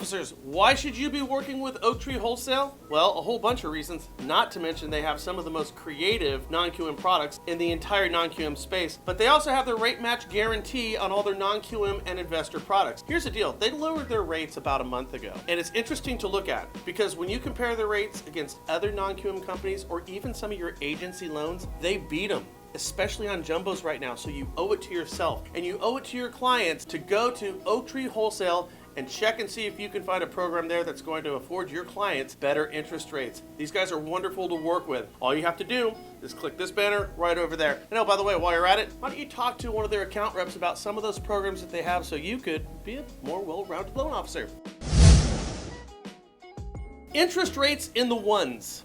officers, why should you be working with Oaktree Wholesale? Well, a whole bunch of reasons, not to mention they have some of the most creative non-QM products in the entire non-QM space, but they also have their rate match guarantee on all their non-QM and investor products. Here's the deal, they lowered their rates about a month ago, and it's interesting to look at because when you compare the rates against other non-QM companies or even some of your agency loans, they beat them, especially on jumbos right now. So you owe it to yourself and you owe it to your clients to go to Oaktree Wholesale and check and see if you can find a program there that's going to afford your clients better interest rates. These guys are wonderful to work with. All you have to do is click this banner right over there. And oh, by the way, while you're at it, why don't you talk to one of their account reps about some of those programs that they have so you could be a more well-rounded loan officer. Interest rates in the ones.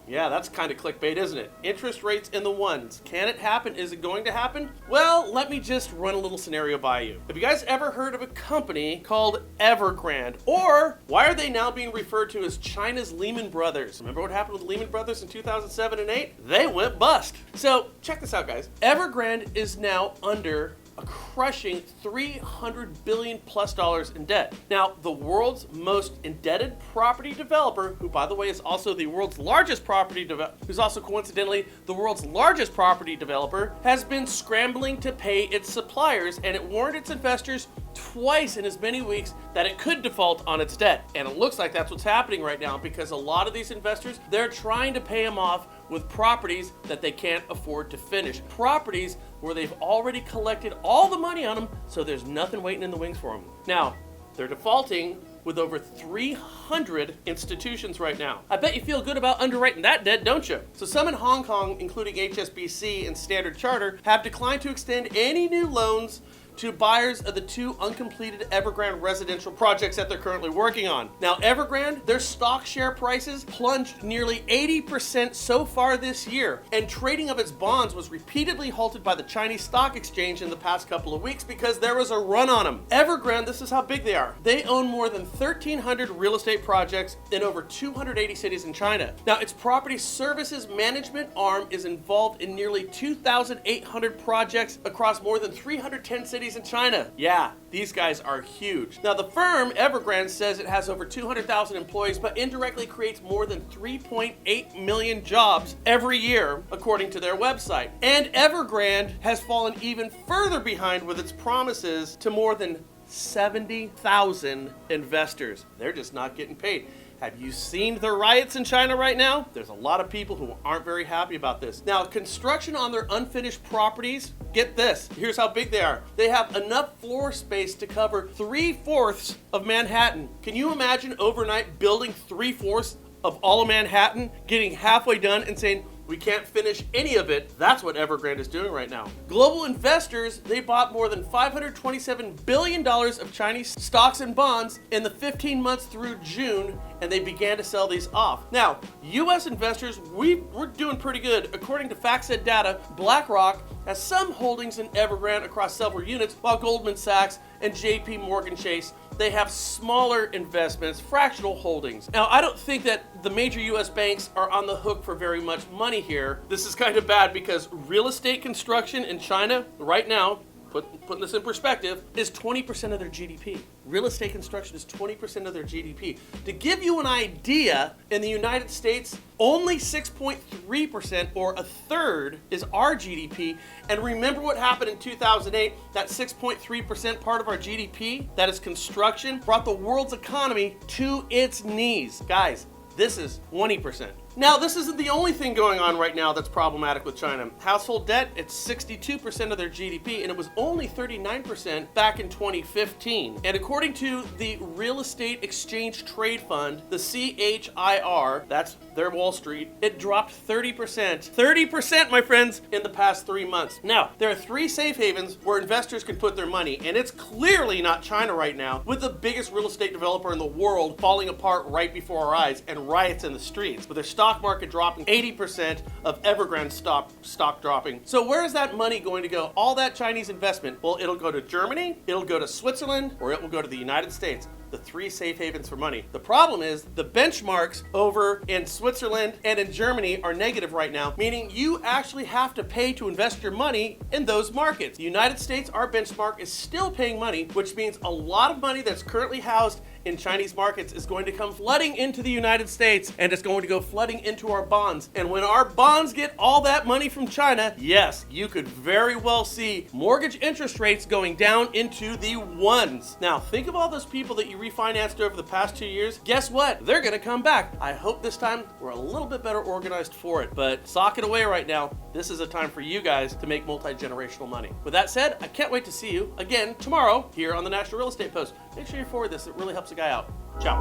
Yeah, that's kind of clickbait, isn't it? Interest rates in the ones. Can it happen? Is it going to happen? Well, let me just run a little scenario by you. Have you guys ever heard of a company called Evergrand? Or why are they now being referred to as China's Lehman Brothers? Remember what happened with Lehman Brothers in 2007 and 8? They went bust. So check this out, guys. Evergrand is now under a crushing $300 billion plus in debt. Now, the world's most indebted property developer, who by the way is also the world's largest property developer, who's also coincidentally the world's largest property developer, has been scrambling to pay its suppliers, and it warned its investors twice in as many weeks that it could default on its debt. And it looks like that's what's happening right now because a lot of these investors, they're trying to pay them off with properties that they can't afford to finish. Properties where they've already collected all the money on them, so there's nothing waiting in the wings for them. Now, they're defaulting with over 300 institutions right now. I bet you feel good about underwriting that debt, don't you? So some in Hong Kong, including HSBC and Standard Chartered, have declined to extend any new loans to buyers of the 2 uncompleted Evergrand residential projects that they're currently working on. Now, Evergrand, their stock share prices plunged nearly 80% so far this year, and trading of its bonds was repeatedly halted by the Chinese stock exchange in the past couple of weeks because there was a run on them. Evergrand, this is how big they are. They own more than 1,300 real estate projects in over 280 cities in China. Now, its property services management arm is involved in nearly 2,800 projects across more than 310 cities in China. Yeah, these guys are huge. Now, the firm, Evergrand, says it has over 200,000 employees, but indirectly creates more than 3.8 million jobs every year, according to their website. And Evergrand has fallen even further behind with its promises to more than 70,000 investors. They're just not getting paid. Have you seen the riots in China right now? There's a lot of people who aren't very happy about this. Now, construction on their unfinished properties, get this, here's how big they are. They have enough floor space to cover 3/4 of Manhattan. Can you imagine overnight building 3/4 of all of Manhattan, getting halfway done and saying, we can't finish any of it? That's what Evergrande is doing right now. Global investors, they bought more than $527 billion of Chinese stocks and bonds in the 15 months through June, and they began to sell these off. Now, US investors, we're doing pretty good. According to FactSet data, BlackRock has some holdings in Evergrande across several units, while Goldman Sachs and JP Morgan Chase, they have smaller investments, fractional holdings. Now, I don't think that the major US banks are on the hook for very much money here. This is kind of bad because real estate construction in China right now, putting this in perspective, is 20% of their GDP. Real estate construction is 20% of their GDP. To give you an idea, in the United States, only 6.3% or a third is our GDP. And remember what happened in 2008? That 6.3% part of our GDP, that is construction, brought the world's economy to its knees. Guys, this is 20%. Now, this isn't the only thing going on right now that's problematic with China. Household debt, it's 62% of their GDP, and it was only 39% back in 2015. And according to the Real Estate Exchange Trade Fund, the CHIR, that's their Wall Street, it dropped 30%. 30%, my friends, in the past 3 months. Now, there are 3 safe havens where investors can put their money, and it's clearly not China right now, with the biggest real estate developer in the world falling apart right before our eyes and riots in the streets, with their stock market dropping, 80% of Evergrande stock dropping. So where is that money going to go? All that Chinese investment, well, it'll go to Germany, it'll go to Switzerland, or it will go to the United States. The 3 safe havens for money. The problem is the benchmarks over in Switzerland and in Germany are negative right now, meaning you actually have to pay to invest your money in those markets. The United States, our benchmark, is still paying money, which means a lot of money that's currently housed in Chinese markets is going to come flooding into the United States, and it's going to go flooding into our bonds. And when our bonds get all that money from China, yes, you could very well see mortgage interest rates going down into the ones. Now, think of all those people that you refinanced over the past 2 years. Guess what? They're going to come back. I hope this time we're a little bit better organized for it, but sock it away right now. This is a time for you guys to make multi-generational money. With that said, I can't wait to see you again tomorrow here on the National Real Estate Post. Make sure you forward this. It really helps a guy out. Ciao.